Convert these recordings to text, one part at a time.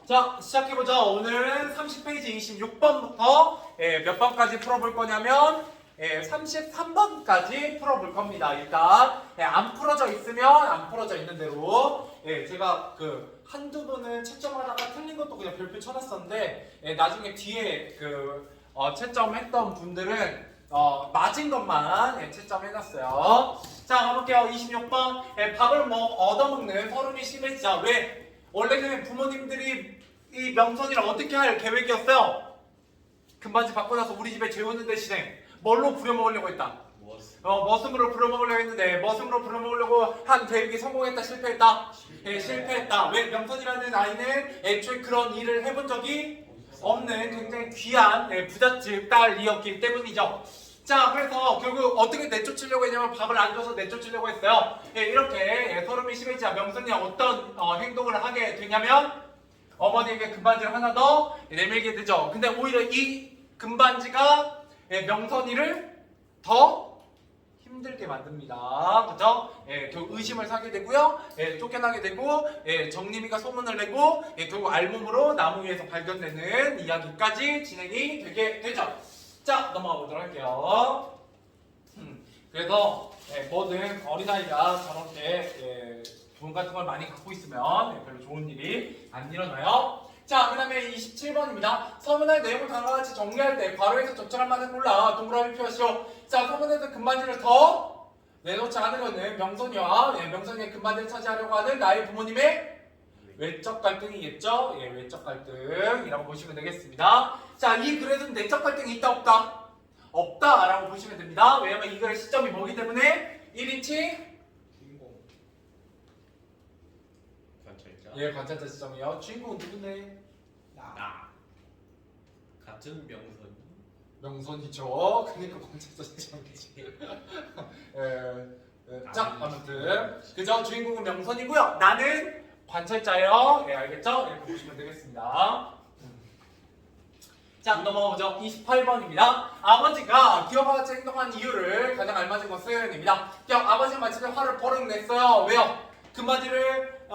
자, 시작해보자. 오늘은 30페이지 26번부터 몇 번까지 풀어볼 거냐면 33번까지 풀어볼 겁니다. 일단 안 풀어져 있으면 안 풀어져 있는 대로 제가 그 한두 번은 채점하다가 틀린 것도 그냥 별표 쳐놨었는데 나중에 뒤에 채점했던 분들은 맞은 것만 채점해놨어요. 자, 가볼게요. 26번 밥을 얻어먹는 서른이 심해지자. 왜? 원래는 부모님들이 이 명선이를 어떻게 할 계획이었어요? 금반지 받고 나서 우리 집에 재우는 대신에 뭘로 부려먹으려고 했다? 머슴으로 부려먹으려고 했는데 머슴으로 부려먹으려고 한 계획이 성공했다? 실패했다? 실패했다. 왜? 명선이라는 아이는 애초에 그런 일을 해본 적이 없는 굉장히 귀한 부잣집 딸이었기 때문이죠. 자, 그래서 결국 어떻게 내쫓으려고 했냐면 밥을 안 줘서 내쫓으려고 했어요. 이렇게 서름이 심해지자 명선이 어떤 행동을 하게 되냐면 어머니에게 금반지를 하나 더 내밀게 되죠. 근데 오히려 이 금반지가 명선이를 더 힘들게 만듭니다. 그죠? 결국 의심을 사게 되고요. 쫓겨나게 되고 정림이가 소문을 내고 결국 알몸으로 나무 위에서 발견되는 이야기까지 진행이 되게 되죠. 자, 넘어가 보도록 할게요. 그래서 뭐든 어린아이가 저렇게 돈 같은 걸 많이 갖고 있으면 별로 좋은 일이 안 일어나요. 자, 그 다음에 27번입니다. 서문의 내용을 다음과 같이 정리할 때 괄호에서 적절한 말을 골라 동그라미 표시오. 자, 서문에서 금반지를 더 내놓지 않으려는 명선이와 명선이의 금반지를 차지하려고 하는 나의 부모님의 외적 갈등이겠죠? 외적 갈등이라고 보시면 되겠습니다. 자, 이 글에는 내적 갈등이 있다 없다? 없다라고 보시면 됩니다. 왜냐면 이 글의 시점이 뭐기 때문에 1인칭 관찰자. 관찰자 시점이요. 주인공은 누군데? 나. 같은 명선이죠. 그러니까 관찰자 시점이지. 자, 아무튼 그죠? 주인공은 명선이고요. 나는 관찰자예요. 알겠죠? 이렇게 보시면 되겠습니다. 자, 넘어가보죠. 28번입니다. 아버지가 기어와 같이 행동한 이유를 가장 알맞은 것은 입니다. 아버지가 마침내 화를 버럭 냈어요. 왜요? 금바지를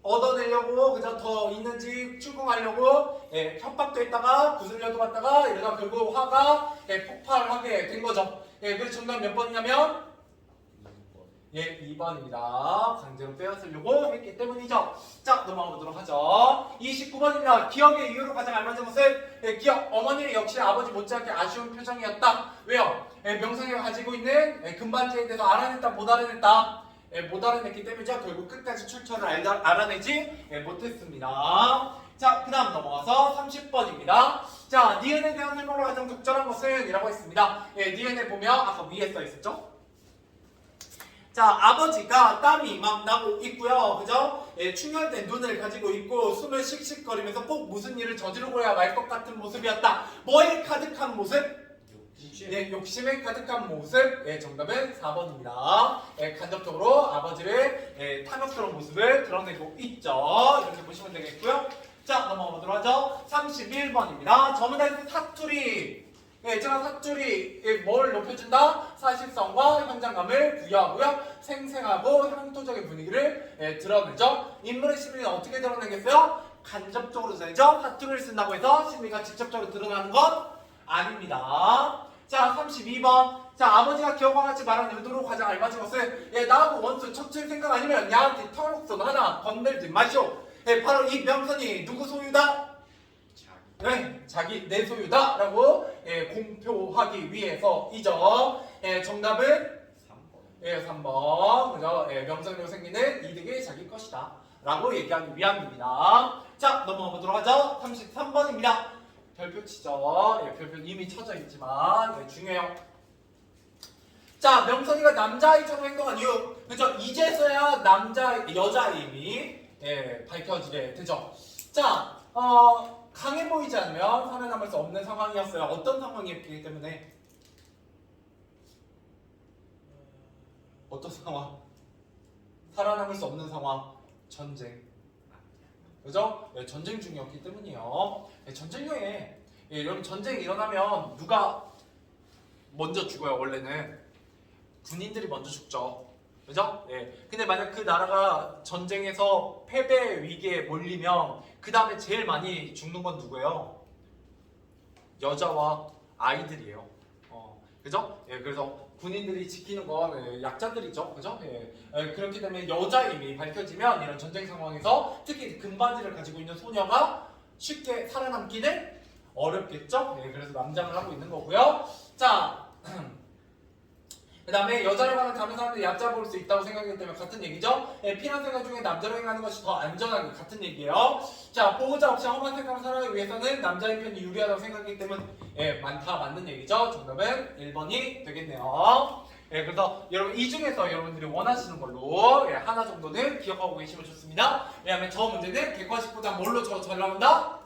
얻어내려고 그저 더 있는지 추궁하려고 협박도 했다가 구슬려도 받다가 이러다 결국 화가 폭발하게 된 거죠. 그래서 정답 몇 번이냐면 2번입니다. 강제로 빼앗으려고 했기 때문이죠. 자, 넘어가 보도록 하죠. 29번입니다. 기억의 이유로 가장 알맞은 것은 기억. 어머니 역시 아버지 못지않게 아쉬운 표정이었다. 왜요? 명성이가 가지고 있는 금반지에 대해서 알아냈다, 못 알아냈다. 못 알아냈기 때문이죠. 결국 끝까지 출처를 알아내지 못했습니다. 자, 그 다음 넘어가서 30번입니다. 자, 니은에 대한 설명으로 가장 적절한 것은 이라고 했습니다. 니은에 보면 아까 위에 써 있었죠? 자, 아버지가 땀이 막 나고 있고요. 그죠? 충혈된 눈을 가지고 있고 숨을 씩씩거리면서 꼭 무슨 일을 저지르고야 말 것 같은 모습이었다. 뭐에 가득한 모습? 욕심에 가득한 모습. 정답은 4번입니다. 간접적으로 아버지의 탐욕스러운 모습을 드러내고 있죠. 이렇게 보시면 되겠고요. 자, 넘어가 보도록 하죠. 31번입니다. 저문에서 사투리. 제가 사투리 뭘 높여준다? 사실성과 현장감을 부여하고요. 생생하고 향토적인 분위기를 드러내죠. 인물의 심리는 어떻게 드러내겠어요? 간접적으로 드러내죠. 사투리를 쓴다고 해서 심리가 직접적으로 드러나는 건 아닙니다. 자, 32번. 자, 아버지가 기억과 같이 말한 의도로 가장 알맞은 것은 나하고 원수 척칠 생각 아니면 야한테 털옥선 하나 건들지 마시오. 바로 이 명선이 누구 소유다? 자기 내 소유다 라고 공표하기 위해서이죠. 정답은 3번. 그죠? 명성으로 생기는 이득이 자기 것이다 라고 얘기하기 위함입니다. 자, 넘어가 보도록 하죠. 33번입니다. 별표 치죠. 별표 이미 쳐져 있지만 중요해요. 자, 명선이가 남자아이처럼 행동한 이유. 그죠? 이제서야 여자임이 밝혀지게 되죠. 자, 강해 보이지 않으면 살아남을 수 없는 상황이었어요. 어떤 상황이었기 때문에? 어떤 상황? 살아남을 수 없는 상황. 전쟁. 그죠? 전쟁 중이었기 때문이에요. 전쟁 중에 여러분 전쟁이 일어나면 누가 먼저 죽어요? 원래는 군인들이 먼저 죽죠. 그죠? 예. 근데 만약 그 나라가 전쟁에서 패배 위기에 몰리면 그 다음에 제일 많이 죽는 건 누구예요? 여자와 아이들이에요. 그죠? 예, 그래서 군인들이 지키는 건 약자들이죠. 그죠? 예. 그렇기 때문에 여자임이 밝혀지면 이런 전쟁 상황에서 특히 금바지를 가지고 있는 소녀가 쉽게 살아남기는 어렵겠죠? 예, 그래서 남장을 하고 있는 거고요. 자, 그 다음에 여자라고 하면 다른 사람들이 얕잡을 수 있다고 생각하기 때문에 같은 얘기죠. 예, 피난 생활 중에 남자로 행하는 것이 더 안전하게 같은 얘기예요. 자, 보호자 없이 험한 생활을 살아가기 위해서는 남자의 편이 유리하다고 생각하기 때문에 다 맞는 얘기죠. 정답은 1번이 되겠네요. 예, 그래서 여러분 이 중에서 여러분들이 원하시는 걸로 하나 정도는 기억하고 계시면 좋습니다. 왜냐하면 저 문제는 객관식보다 뭘로 잘 나온다?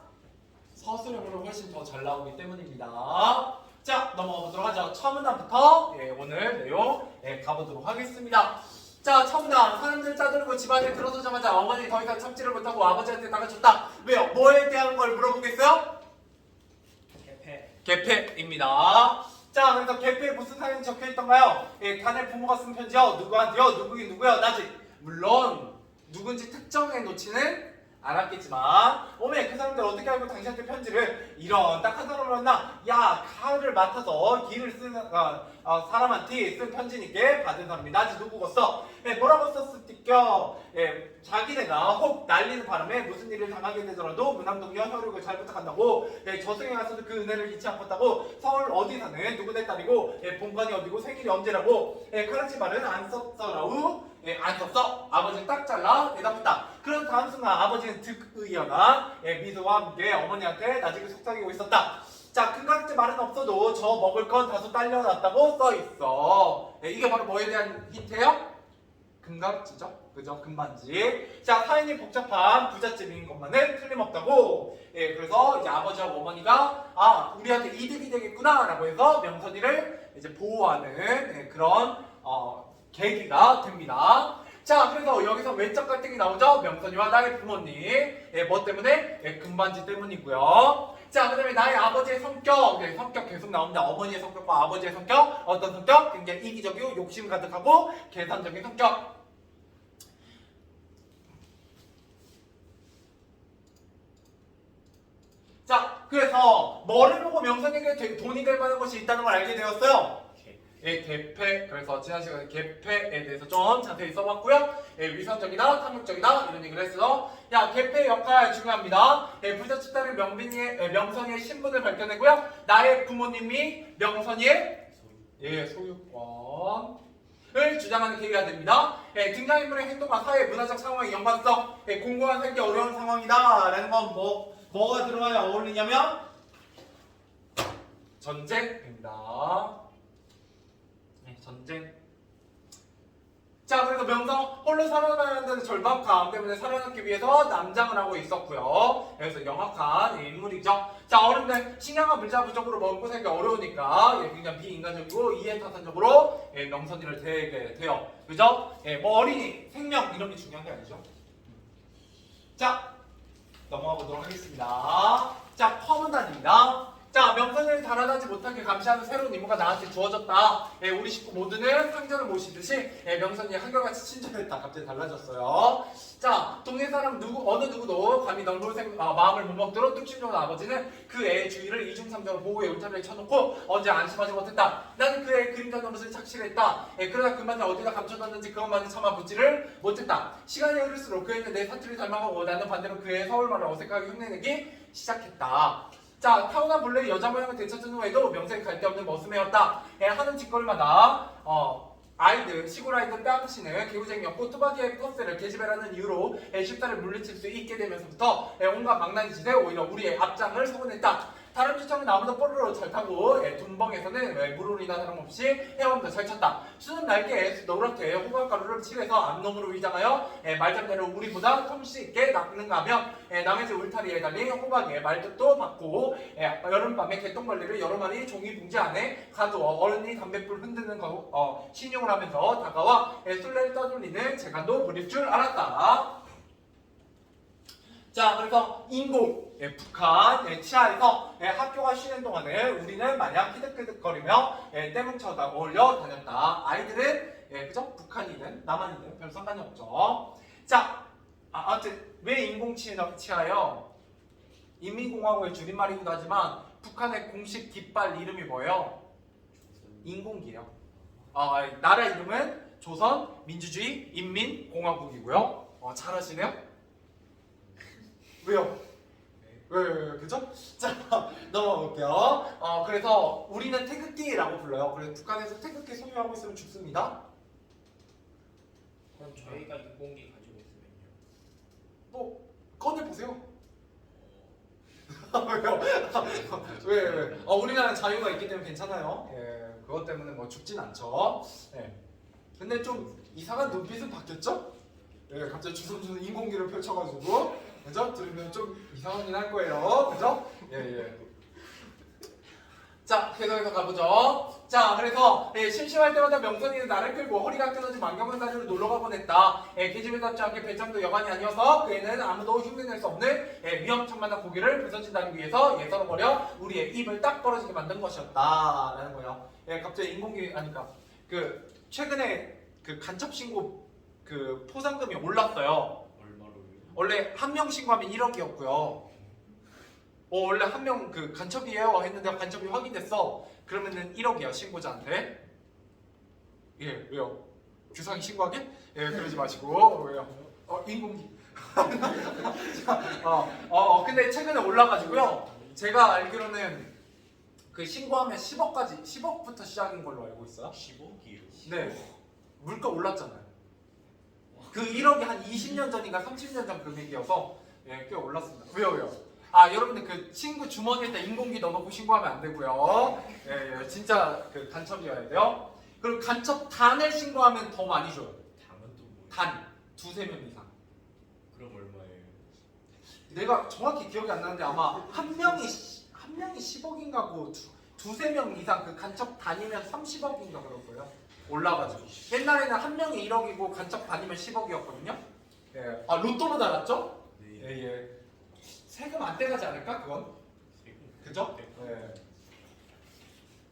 서술형으로 훨씬 더 잘 나오기 때문입니다. 자, 넘어가 보도록 하죠. 첫 문단부터 오늘 내용 가보도록 하겠습니다. 자, 첫 문단. 사람들 짜들고 집안에 들어서자마자 어머니 더 이상 참지를 못하고 아버지한테 나가줬다. 왜요? 뭐에 대한 걸 물어보겠어요? 개패입니다. 자, 그래서 개패에 무슨 사연이 적혀있던가요? 단의 부모가 쓴 편지요. 누구한테요? 누구긴 누구요? 나지. 물론 누군지 특정해 놓지는 않았겠지만 어메 그 사람들 어떻게 알고 당신한테 편지를 이런 딱한 사람을 만나 야 칼을 맡아서 길을 쓰는 사람한테 쓴 편지니까 받은 사람이 나지 누구겠어? 뭐라고 썼을까? 자기네가 혹 날리는 바람에 무슨 일을 당하게 되더라도 문남동이와 혈육을 잘 부탁한다고 저승에 가서도 그 은혜를 잊지 않겠다고 서울 어디 사는 누구네 딸이고 본관이 어디고 생일이 언제라고 카라치 말은 안 썼어라우 안 썼어. 아버지는 딱 잘라 대답했다. 그런 다음 순간 아버지는 득의연한 미소와 함께 어머니한테 나중에 속삭이고 있었다. 자, 금강제 말은 없어도 저 먹을 건 다소 딸려놨다고 써있어. 이게 바로 뭐에 대한 힌트예요? 금강지죠. 그죠? 금반지. 자, 사연이 복잡한 부잣집인 것만은 틀림없다고. 그래서 이제 아버지와 어머니가 우리한테 이득이 되겠구나 라고 해서 명선이를 이제 보호하는 그런 계기가 됩니다. 자, 그래서 여기서 외적 갈등이 나오죠. 명선이와 나의 부모님. 뭐 때문에? 금반지 때문이고요. 자, 그 다음에 나의 아버지의 성격. 성격 계속 나옵니다. 어머니의 성격과 아버지의 성격. 어떤 성격? 굉장히 이기적이고 욕심 가득하고 계산적인 성격. 자, 그래서 뭐를 보고 명선에게 돈이 될 만한 것이 있다는 걸 알게 되었어요. 개패. 그래서 지난 시간에 개패에 대해서 좀 자세히 써봤고요. 위선적이다, 탐욕적이다 이런 얘기를 했어. 야, 개패의 역할 중요합니다. 부잣집 딸인 명선이의 신분을 밝혀내고요. 나의 부모님이 명선이의 소유권을 주장하는 계기가 됩니다. 등장인물의 행동과 사회 문화적 상황의 연관성, 공고한 살기 어려운 상황이다 라는 건 뭐가 들어와야 어울리냐면 전쟁입니다. 전쟁. 자, 그래서 명성 홀로 살아남아야 한다는 절박함 때문에 살아남기 위해서 남장을 하고 있었고요. 그래서 영악한 인물이죠. 자, 어른들 식량과 물자 부족으로 먹고 살기 어려우니까 굉장히 비인간적이고 이해타산적으로 명선이를 대하게 돼요. 그죠? 뭐 어린이, 생명 이런 게 중요한 게 아니죠. 자, 넘어가 보도록 하겠습니다. 자, 퍼문단입니다. 자, 명선이를 달아나지 못하게 감시하는 새로운 임무가 나한테 주어졌다. 우리 식구 모두는 상전을 모시듯이 명선이 한결같이 친절했다. 갑자기 달라졌어요. 자, 동네 사람 어느 누구도 감히 널 마음을 못 먹도록 뚝심 좋은 아버지는 그 애의 주위를 이중삼적으로 보호에 울타리를 쳐놓고 언제 안심하지 못했다. 나는 그 애의 그림자 노릇을 착실했다. 그러다 그만을 어디다 감춰놨는지 그것만을 참아 붙지를 못했다. 시간이 흐를수록 그 애는 내 사투리 닮아가고 나는 반대로 그 애의 서울말을 어색하게 흉내내기 시작했다. 자, 타고난 본래 여자 모양을 되찾은 후에도 명색이 갈데 없는 머슴이었다. 하는 짓거리마다 시골 아이들 뺨치는 개구쟁이였고 투바디의 퍼스를 계집애라는 이유로 쉽사를 물리칠 수 있게 되면서부터 온갖 망나니 짓에 오히려 우리의 앞장을 서운했다. 다람쥐처럼 나무도 뽀로로 잘 타고 둔벙에서는 물오리나 다름없이 헤엄도 잘 쳤다. 수는 날개에 노랗게 호박가루를 칠해서 암놈으로 위장하여 말장대로 우리보다 솜씨 있게 낚는가 하며 남의 집 울타리에 달린 호박에 말뜻도 받고 여름밤에 개똥벌레를 여러 마리 종이 봉지 안에 가두어 어른이 담뱃불 흔드는 신용을 하면서 다가와 술래를 떠돌리는 재간도 부릴 줄 알았다. 자, 그래서 인공 북한 치하에서 학교가 쉬는 동안에 우리는 마냥 키득키득거리며 떼뭉쳐다 어울려 다녔다. 아이들은 그죠? 북한이든 남한이든 별 상관이 없죠. 자, 아무튼 왜 인공치하여? 인민공화국의 줄임말이기도 하지만 북한의 공식 깃발 이름이 뭐예요? 인공기예요. 나라 이름은 조선 민주주의 인민공화국이고요. 잘하시네요. 왜요? 왜, 그죠? 자, 넘어가 볼게요. 그래서 우리는 태극기라고 불러요. 그래서 북한에서 태극기 소유하고 있으면 죽습니다. 그럼 저희가 인공기 가지고 있으면요? 뭐, 꺼내보세요. 왜요? 왜? 우리나라는 자유가 있기 때문에 괜찮아요. 예, 그것 때문에 뭐 죽진 않죠. 예. 근데 좀 이상한 눈빛은 바뀌었죠? 예, 갑자기 주섬주섬 인공기를 펼쳐가지고, 그죠? 들으면 좀 이상하긴 할 거예요. 그죠? 예. 자, 계속해서 가보죠. 자, 그래서 심심할 때마다 명선이는 나를 끌고 허리가 끊어진 만경원 다리로 놀러가곤 했다. 계집애답지 않게 배짱도 여간이 아니어서 그 애는 아무도 흉내낼 수 없는 위험천만한 고기를 부서진 다리 위해서 예서로 버려 우리의 입을 딱 벌어지게 만든 것이었다. 라는 거예요. 갑자기 인공기, 아니까 최근에 그 간첩 신고 그 포상금이 올랐어요. 얼마로요? 원래 한 명 신고하면 1억이었고요. 원래 한 명 그 간첩이에요 했는데 간첩이 확인됐어. 그러면은 1억이야 신고자한테. 예, 왜요? 규상이 신고하게? 예, 그러지 마시고. 왜요? 인공기. 근데 최근에 올라가지고요. 제가 알기로는 그 신고하면 10억까지, 10억부터 시작인 걸로 알고 있어요. 15기요? 네. 물가 올랐잖아요. 그 1억이 한 20년 전인가 30년 전 금액이어서 꽤 올랐습니다. 왜요? 여러분들 그 친구 주머니에다 인공기 넣어놓고 신고하면 안 되고요. 예, 진짜 그 간첩이어야 돼요. 그리고 간첩 단을 신고하면 더 많이 줘요. 당은 또 뭐예요? 단 두세 명 이상. 그럼 얼마예요? 내가 정확히 기억이 안 나는데 아마 한 명이 10억인가고 두세 명 이상 그 간첩 단이면 30억인가 그럴 거예요. 올라가지고. 옛날에는 한 명이 1억이고 간첩 단이면 10억이었거든요. 예. 로또로 달았죠? 네. 예. 세금 안 떼가지 않을까 그건? 세금. 그죠?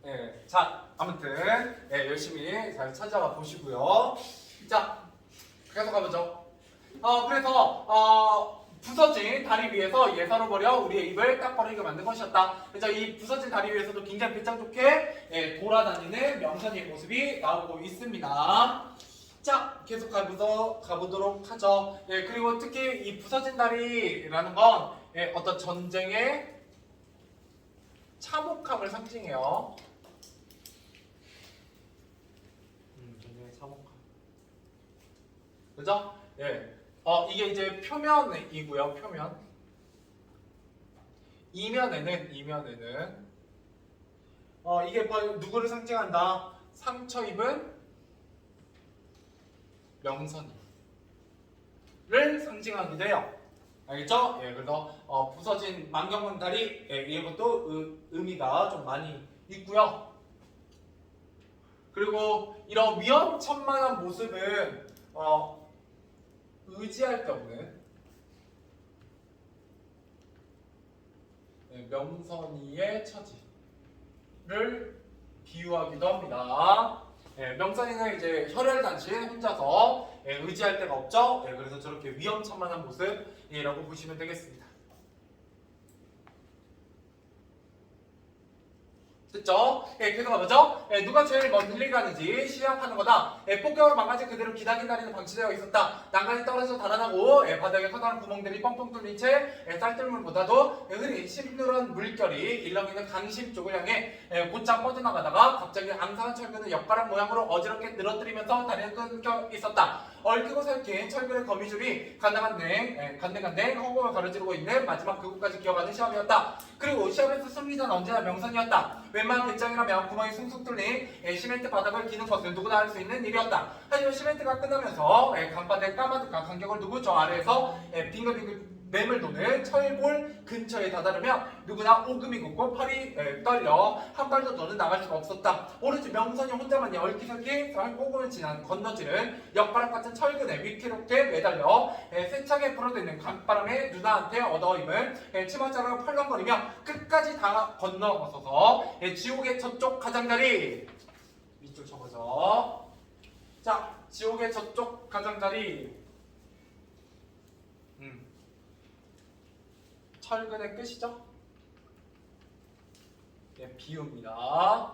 예. 자, 아무튼 열심히 잘 찾아와 보시고요. 자, 계속 가보죠. 그래서 부서진 다리 위에서 예사로 버려 우리의 입을 딱 버리게 만든 것이었다. 그래서 이 부서진 다리 위에서도 굉장히 배짱 좋게 돌아다니는 명선이의 모습이 나오고 있습니다. 자, 계속 가보도록 하죠. 그리고 특히 이 부서진 다리라는 건 어떤 전쟁의 참혹함을 상징해요. 전쟁의 참혹함. 그죠? 이게 이제 표면이고요. 표면. 이면에는 이게 누구를 상징한다? 상처 입은 명선이를 상징하기도 해요. 알겠죠? 그래서 부서진 만경원 다리 이것도 의미가 좀 많이 있고요. 그리고 이런 위험천만한 모습은 의지할 데 없는 명선이의 처지를 비유하기도 합니다. 명선이는 이제 혈혈단신 혼자서 의지할 데가 없죠. 그래서 저렇게 위험천만한 모습이라고 보시면 되겠습니다. 됐죠? 계속 가보죠. 누가 제일 멀리 가는지 시합하는 거다. 폭격으로 망가진 그대로 기나긴 다리는 방치되어 있었다. 난간이 떨어져 달아나고 바닥에 커다란 구멍들이 뻥뻥 뚫린 채 쌀뜨물보다도 흔히 심누런 물결이 일렁이는 강심 쪽을 향해 곧장 뻗어나가다가 갑자기 앙상한 철근을 엿가락 모양으로 어지럽게 늘어뜨리면서 다리를 끊겨 있었다. 얽히고 설킨 철근의 거미줄이 간댕간댕 허공을 가로지르고 있는 마지막 그곳까지 기어가는 시합이었다. 그리고 시합에서 승리자는 언제나 명선이었다. 웬만한 배짱이라면 구멍이 숭숭 뚫린 시멘트 바닥을 기는 것은 누구나 할 수 있는 일이었다. 하지만 시멘트가 끝나면서 간바닥의 까마득한 간격을 두고 저 아래에서 빙글빙글 맴을 도는 철골 근처에 다다르며 누구나 오금이 굽고 팔이 떨려 한 발도 더는 나갈 수가 없었다. 오로지 명선이 혼자만이 얽히설키 오금을 건너지는 엿바람 같은 철근에 위태롭게 매달려 세차게 불어대는 강바람에 누나한테 얻어임을 치마자루로 펄렁거리며 끝까지 다 건너서서 지옥의 저쪽 가장자리 밑줄 쳐보죠. 자, 지옥의 저쪽 가장자리 철근의 끝이죠? 예, 비웁니다.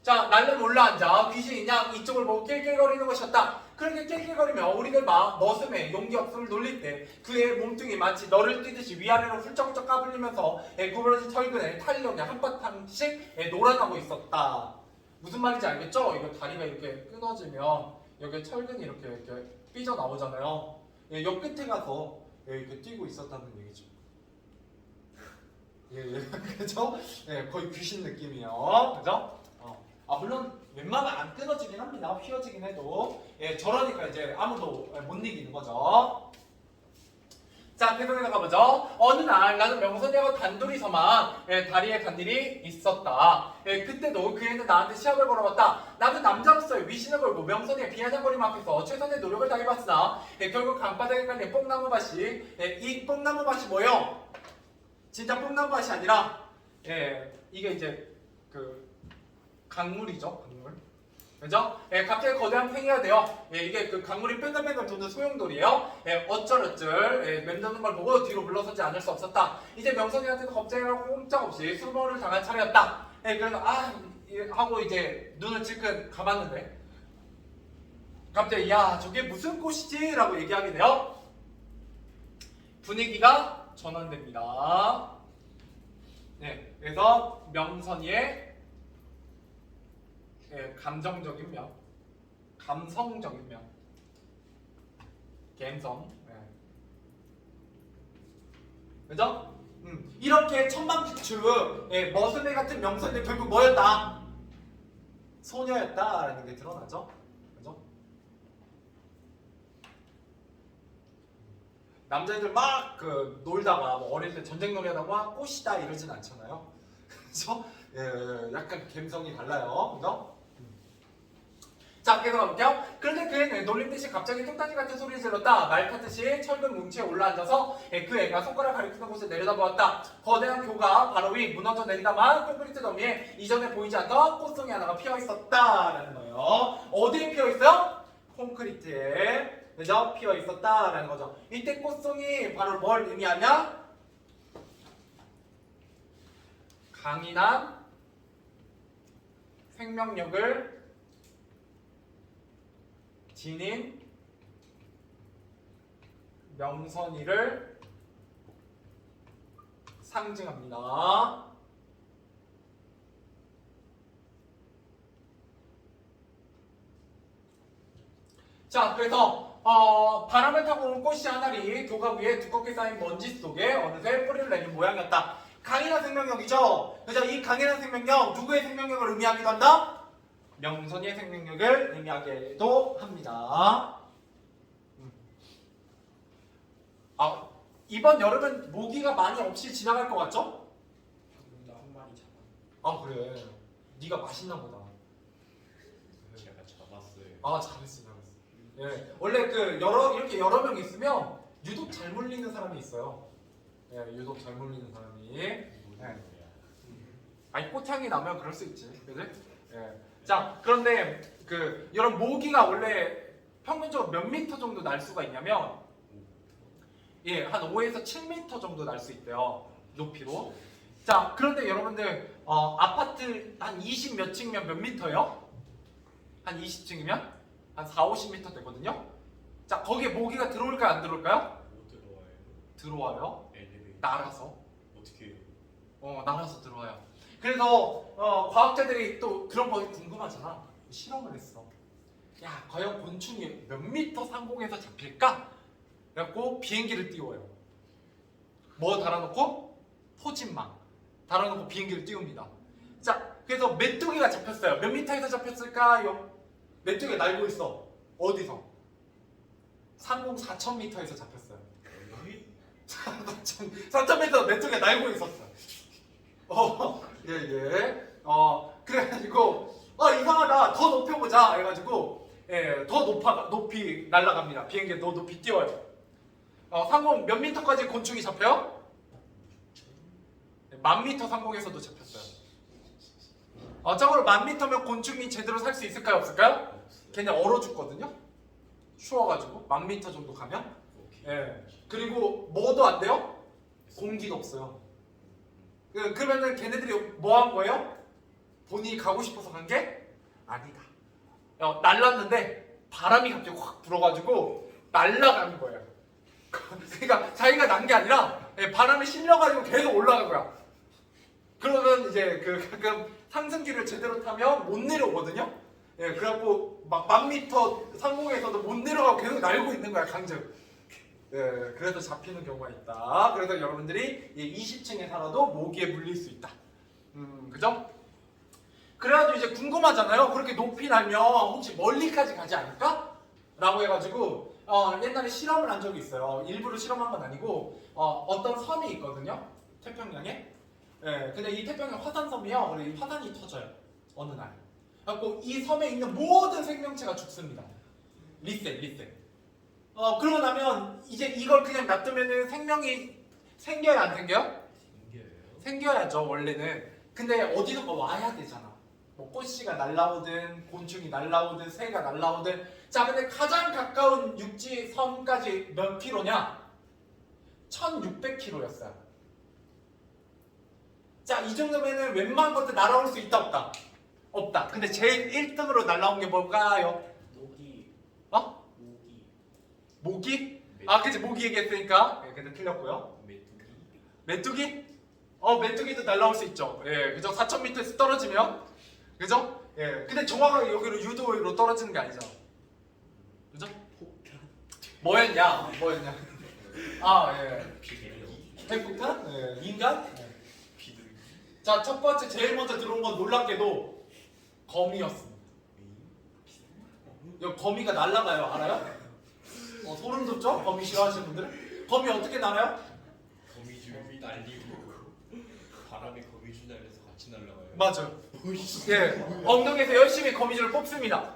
자, 날름 올라앉아 귀신이 양 이쪽을 보고 낄낄거리는 것이었다. 그렇게 낄낄거리며 우리들 머슴의 용기 없음을 놀릴 때 그의 몸뚱이 마치 너를 뛰듯이 위아래로 훌쩍훌쩍 까불리면서 구부러진 철근에 탄력이 한바탕씩 놀아나고 있었다. 무슨 말인지 알겠죠? 이거 다리가 이렇게 끊어지면 여기 철근이 이렇게 삐져나오잖아요. 옆 끝에 가서 이렇게 뛰고 있었다는 얘기죠. 예, 그죠? 예, 거의 귀신 느낌이요. 그죠? 물론 웬만하면 안 끊어지긴 합니다. 휘어지긴 해도. 예, 저러니까 이제 아무도 못 이기는 거죠. 자, 계속해서 가보죠. 어느 날 나는 명선이하고 단둘이서만 다리에 간 일이 있었다. 그때도 그 애는 나한테 시합을 걸어봤다. 나도 남자로서의 위신을 걸고 명선이의 비아냥거림 앞에서 최선의 노력을 다해봤으나 결국 강바닥에 깔린 뽕나무밭이 이 뽕나무밭이 뭐예요? 진짜 뽕나무밭이 아니라 이게 이제 그 강물이죠. 강물. 그죠? 갑자기 거대한 팽이가 돼요. 이게 그 강물이 뺑글뺑글 도는 소용돌이에요. 어쩔어쩔 맴도는 걸 보고 뒤로 물러서지 않을 수 없었다. 이제 명선이한테도 겁쟁이라고 꼼짝없이 수모를 당할 차례였다. 그래서 하고 이제 눈을 질끈 감았는데 갑자기 야 저게 무슨 꽃이지? 라고 얘기하게 돼요. 분위기가 전환됩니다. 네, 그래서 명선이의 감정적인 면, 감성적인 면, 감성, 그죠? 이렇게 천방지축 머슴애 같은 명선이 결국 뭐였다? 소녀였다라는 게 드러나죠, 그죠? 남자애들 막 그 놀다가 뭐 어릴 때 전쟁놀이 하다가 막 꽃이다 이러진 않잖아요, 그죠? 약간 감성이 달라요, 그죠? 자, 계속 가볼게요. 그런데 그 애는 놀림 듯이 갑자기 뚱딴지 같은 소리를 질렀다. 말 타듯이 철근 뭉치에 올라앉아서 그 애가 손가락 가리키는 곳을 내려다보았다. 거대한 교가 바로 위 무너져 내리다만 콘크리트 더미에 이전에 보이지 않던 꽃송이 하나가 피어 있었다라는 거예요. 어디에 피어 있어요? 콘크리트에, 그죠? 피어 있었다라는 거죠. 이때 꽃송이 바로 뭘 의미하냐? 강인한 생명력을 지닌 명선이를 상징합니다. 자, 그래서 바람을 타고 온 꽃이 하나리 교가 위에 두껍게 쌓인 먼지 속에 어느새 뿌리를 내린 모양이었다. 강인한 생명력이죠. 그래서 이 강인한 생명력 누구의 생명력을 의미하기도 한다? 명선이의 생명력을 의미하기도 합니다. 이번 여름은 모기가 많이 없이 지나갈 것 같죠? 나 한 마리 잡았. 그래. 네가 맛있나 보다. 제가 잡았어요. 잘했어. 원래 이렇게 여러 명 있으면 유독 잘 물리는 사람이 있어요. 유독 잘 물리는 사람이. 꽃향이 나면 그럴 수 있지, 그지? 자, 그런데 이런 모기가 원래 평균적으로 몇 미터 정도 날 수가 있냐면 한 5에서 7미터 정도 날 수 있대요, 높이로. 자, 그런데 여러분들 아파트 한 20 몇 층이면 몇 미터예요? 한 20층이면 한 4, 50미터 되거든요. 자, 거기에 모기가 들어올까요, 안 들어올까요? 못 들어와요. 들어와요. 엘리베이터. 날아서. 어떻게 해요? 날아서 들어와요. 그래서 과학자들이 또 그런 거 궁금하잖아. 실험을 했어. 야, 과연 곤충이 몇 미터 상공에서 잡힐까? 그래갖고 비행기를 띄워요. 뭐 달아놓고? 포진망 달아놓고 비행기를 띄웁니다. 자, 그래서 메뚜기가 잡혔어요. 몇 미터에서 잡혔을까요? 메뚜기가 날고 있어. 어디서? 상공 4,000m에서 잡혔어요. 4,000m 메뚜기가 날고 있었어요. 그래가지고 이상하다, 더 높여보자 해가지고 더 높이 날아갑니다. 비행기 더 높이 띄워요. 상공 몇 미터까지 곤충이 잡혀요? 10,000m 상공에서도 잡혔어요. 참고로 10,000m면 곤충이 제대로 살 수 있을까요? 없을까요? 없어요. 걔네 얼어 죽거든요. 추워가지고 10,000m 정도 가면. 오케이. 예. 그리고 뭐도 안 돼요? 공기도 없어요. 그러면은 걔네들이 뭐 한 거예요? 본인이 가고 싶어서 간 게 아니다. 날랐는데 바람이 갑자기 확 불어가지고 날아가는 거예요. 그러니까 자기가 난 게 아니라 바람에 실려가지고 계속 올라간 거야. 그러면 이제 가끔 상승기를 제대로 타면 못 내려오거든요. 그래갖고 막 10,000m 상공에서도 못 내려가고 계속 날고 있는 거야, 강제로. 그래서 잡히는 경우가 있다. 그래서 여러분들이 20층에 살아도 모기에 물릴 수 있다. 그죠? 그래가지고 이제 궁금하잖아요. 그렇게 높이 날면 혹시 멀리까지 가지 않을까? 라고 해가지고 옛날에 실험을 한 적이 있어요. 일부러 실험한 건 아니고 어떤 섬이 있거든요. 태평양에. 근데 이 태평양 화산섬이요. 그리고 이 화산이 터져요. 어느 날. 그래갖고 이 섬에 있는 모든 생명체가 죽습니다. 리셋. 그러고 나면 이제 이걸 그냥 놔두면은 생명이 생겨야 안 생겨요? 신기해요. 생겨야죠 원래는. 근데 어디선가 와야 되잖아. 뭐 꽃씨가 날라오든 곤충이 날라오든 새가 날라오든. 자, 근데 가장 가까운 육지 섬까지 몇 킬로냐? 1,600km였어요. 자, 이 정도면은 웬만한 것들 날아올 수 있다 없다? 없다. 근데 제일 1등으로 날아온 게 뭘까요? 모기. 어? 모기. 모기? 아, 그치, 모기 얘기했으니까. 근데 틀렸고요. 메뚜기. 메뚜기? 메뚜기도 날아올 수 있죠. 그죠? 4,000m에서 떨어지면. 그죠? 근데 정확하게 여기로 유도로 떨어지는 게 아니죠. 그죠? 폭탄. 뭐였냐? 아, 비둘기. 핵폭탄? 인간? 비둘기. 자, 첫 번째 제일 먼저 들어온 건 놀랍게도 거미였습니다. 여기 거미가 날아가요. 알아요? 소름 돋죠? 거미 싫어하시는 분들? 거미 어떻게 날아요? 거미줄 날리고 바람에 거미줄 날려서 같이 날아가요. 맞아요. 엉덩이에서 열심히 거미줄을 뽑습니다.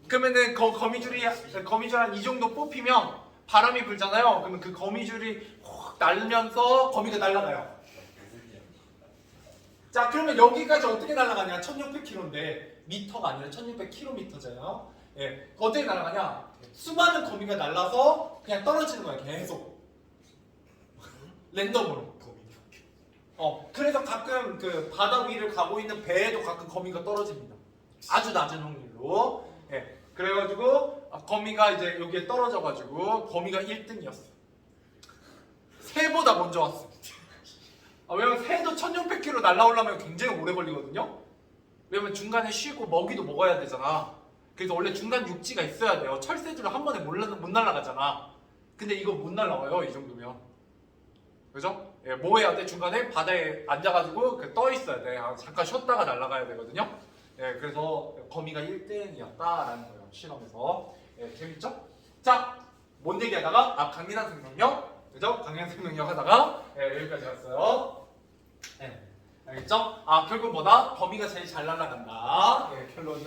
그러면은 거미줄이 거미줄 한 이 정도 뽑히면 바람이 불잖아요. 그러면 그 거미줄이 확 날면서 거미가 날아가요. 자, 그러면 여기까지 어떻게 날아가냐? 1,600km인데 미터가 아니라 1,600km잖아요. 어떻게 날아가냐? 수많은 거미가 날아서 그냥 떨어지는 거야. 계속 랜덤으로. 그래서 가끔 그 바다 위를 가고 있는 배에도 가끔 거미가 떨어집니다. 아주 낮은 확률로. 그래가지고 거미가 이제 여기에 떨어져가지고 거미가 1등이었어. 새보다 먼저 왔어. 왜냐면 새도 1,600km 날아오려면 굉장히 오래 걸리거든요. 왜냐면 중간에 쉬고 먹이도 먹어야 되잖아. 그래서 원래 중간 육지가 있어야 돼요. 철새들은 한 번에 못 날아가잖아. 근데 이거 못 날아와요, 이 정도면. 그죠? 뭐 해야 돼? 중간에 바다에 앉아가지고 떠 있어야 돼. 잠깐 쉬었다가 날아가야 되거든요. 그래서 거미가 1등이었다라는 거예요, 실험에서. 재밌죠? 자, 뭔 얘기하다가 강인한 생명력, 그죠? 강인한 생명력 하다가 여기까지 왔어요. 알겠죠? 결국 뭐다? 거미가 제일 잘 날아간다. 결론은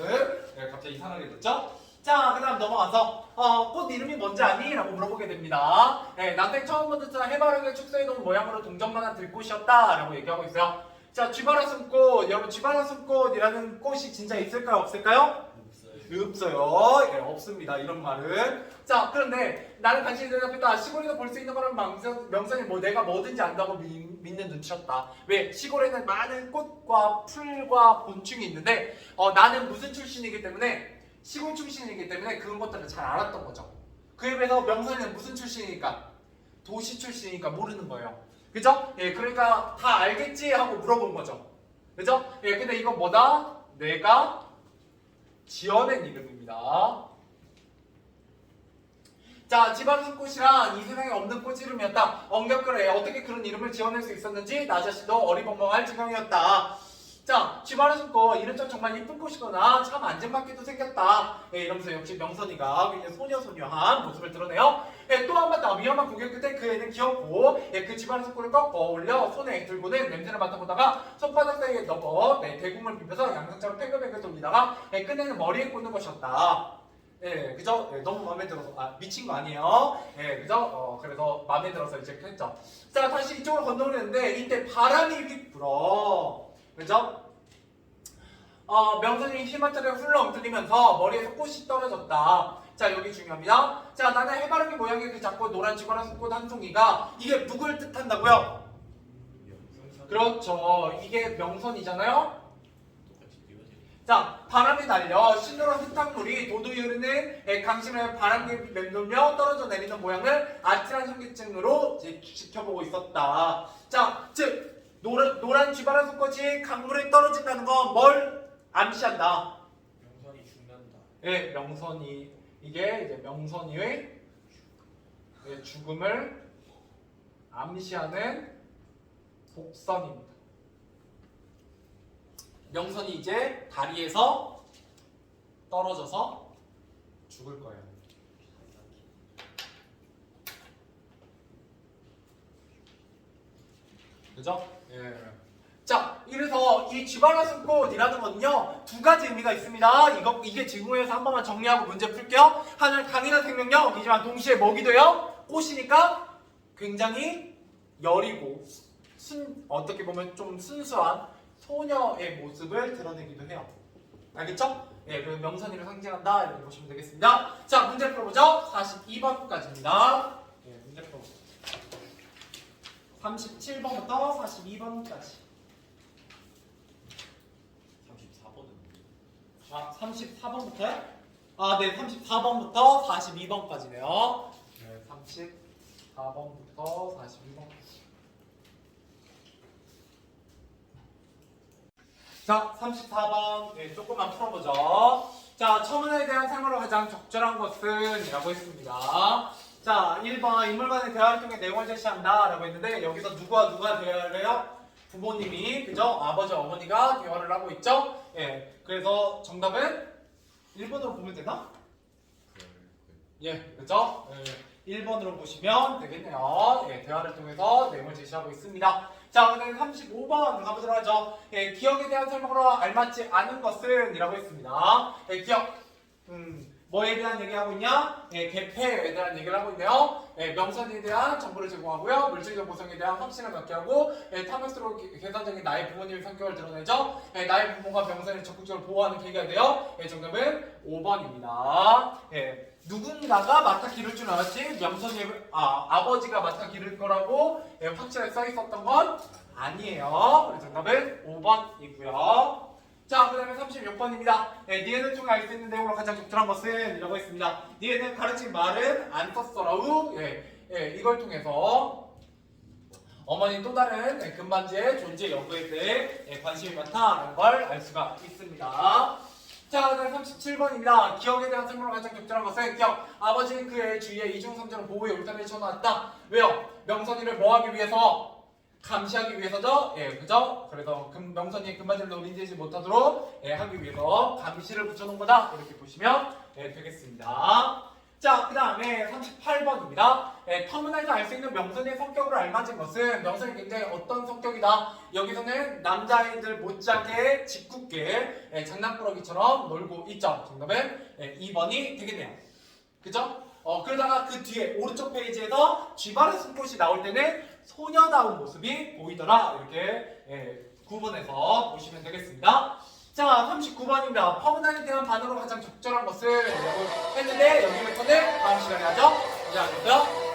갑자기 이상하게 됐죠? 자, 그 다음 넘어가서 꽃 이름이 뭔지 아니? 라고 물어보게 됩니다. 난생 처음 듣자 해바라기가 축소해놓은 모양으로 동정만한 들꽃이었다 라고 얘기하고 있어요. 자, 쥐바라숨꽃. 여러분, 쥐바라숨꽃이라는 꽃이 진짜 있을까요? 없을까요? 없어요. 없습니다. 이런 말은. 자, 그런데 나는 간신히 대답했다. 시골에서 볼 수 있는 거는 명성이 뭐 내가 뭐든지 안다고 믿는 눈치였다. 왜? 시골에는 많은 꽃과 풀과 곤충이 있는데 나는 무슨 출신이기 때문에 시골 출신이기 때문에 그런 것들을 잘 알았던 거죠. 그에 비해서 명선이는 무슨 출신이니까? 도시 출신이니까 모르는 거예요. 그죠? 그러니까 다 알겠지? 하고 물어본 거죠. 그죠? 근데 이건 뭐다? 내가 지어낸 이름입니다. 자, 지바라숨꽃이란 이 세상에 없는 꽃 이름이었다. 엉겹그래. 어떻게 그런 이름을 지어낼 수 있었는지 나 자신도 어리벙벙할 지경이었다. 자, 쥐바라숨꽃 이름처럼 정말 이쁜 꽃이거나 참 안전받게도 생겼다. 이러면서 역시 명선이가 굉장히 소녀소녀한 모습을 드러내요. 또 한 번 더 위험한 공격 끝에 그 애는 귀엽고 그 쥐바라숨꽃을 꺾어 올려 손에 들고는 냄새를 맡아보다가 손바닥 사이에 넣어 대국물 비벼서 양상처럼 팽글팽글 돌리다가 끝내는 머리에 꽂는 것이었다. 그죠? 너무 마음에 들어서 미친 거 아니에요? 그죠? 그래서 마음에 들어서 이제 했죠. 자, 다시 이쪽으로 건너오는데 이때 바람이 휙 불어. 그죠? 명선이 힘한차례 훌러 엉클리면서 머리에서 꽃이 떨어졌다. 자, 여기 중요합니다. 자, 나는 해바라기 모양의 그 작고 노란 쥐바라스 꽃 한 송이가 이게 누굴 뜻한다고요? 그렇죠. 이게 명선이잖아요. 자, 바람이 날려 시누런 흙탕물이 도도히 흐르는 강심을 바람에 맴돌며 떨어져 내리는 모양을 아찔한 현기증으로 이제 지켜보고 있었다. 자, 즉 노란 쥐바라스 꽃이 강물에 떨어진다는 건 뭘 암시한다? 명선이 죽는다. 예, 이게 이제 명선이의 죽음을 암시하는 복선입니다. 명선이 이제 다리에서 떨어져서 죽을 거예요. 그죠? 예. 자, 이래서 이 쥐바라스 꽃이라는 건요 두 가지 의미가 있습니다. 이게 지구에서 한 번만 정리하고 문제 풀게요. 하나는 강인한 생명력이지만 동시에 뭐기도 해요? 꽃이니까 굉장히 여리고 어떻게 보면 좀 순수한 소녀의 모습을 드러내기도 해요. 알겠죠? 예, 그 명선이를 상징한다 이렇게 보시면 되겠습니다. 자, 문제 풀어보죠. 42번까지입니다. 예, 문제 풀어보죠. 37번부터 42번까지. 34번은 아, 34번부터요? 아, 네, 34번부터 42번까지네요. 네, 34번부터 42번까지. 자, 34번. 네, 조금만 풀어보죠. 자, 첨언에 대한 사용으로 가장 적절한 것은 이라고 했습니다. 자, 1번 인물간의 대화를 통해 내용을 제시한다 라고 했는데 여기서 누가 대화를 해요? 부모님이, 그죠? 아버지, 어머니가 대화를 하고 있죠? 예, 그래서 정답은 1번으로 보면 되나? 예, 그죠? 예, 1번으로 보시면 되겠네요. 예, 대화를 통해서 내용을 제시하고 있습니다. 자, 그다음에 35번 가보도록 하죠. 예, 기억에 대한 설명으로 알맞지 않은 것은 이라고 했습니다. 예, 기억. 뭐에 대한 얘기하고 있냐? 예, 개폐에 대한 얘기를 하고 있네요. 예, 명선에 대한 정보를 제공하고요. 물질적 보상에 대한 확신을 갖게 하고, 예, 탐욕스러운 계산적인 나의 부모님의 성격을 드러내죠. 예, 나의 부모가 명선을 적극적으로 보호하는 계기가 돼요. 예, 정답은 5번입니다. 예, 누군가가 맡아 기를 줄 알았지 명선이 아버지가 맡아 기를 거라고 예, 확실하게 써 있었던 건 아니에요. 그래서 정답은 5번이고요. 자, 그 다음에 36번입니다. 예, 니에는 통해 알 수 있는 내용으로 가장 적절한 것은 이라고 했습니다. 니에는 가르친 말은 안 썼어라우. 이걸 통해서 어머니 또 다른 금반지의 존재 여부에 대해 관심이 많다라는 걸 알 수가 있습니다. 자, 그 다음에 37번입니다. 기억에 대한 설명으로 가장 적절한 것은 기억. 아버지는 그의 주위에 이중삼자로 보호의 울타리를 쳐놓았다. 왜요? 명선이를 뭐하기 위해서? 감시하기 위해서죠. 예, 그죠? 그래서 명선이의 금반지를 노린지지 못하도록 하기 위해서 감시를 붙여놓은 거다. 이렇게 보시면 되겠습니다. 자, 그 다음에 38번입니다. 터무나에서 알 수 있는 명선이의 성격을 알맞은 것은 명선이 굉장히 어떤 성격이다. 여기서는 남자아이들 못지않게 짓궂게 장난꾸러기처럼 놀고 있죠. 정답은 2번이 되겠네요. 그죠? 그러다가 그 뒤에 오른쪽 페이지에서 쥐바르스 꽃이 나올 때는 소녀다운 모습이 보이더라. 이렇게 구분해서 보시면 되겠습니다. 자, 39번입니다. 퍼문안에 대한 반응으로 가장 적절한 것을 라고 했는데 여기부터는 다음 시간에 하죠. 이제 알겠어요?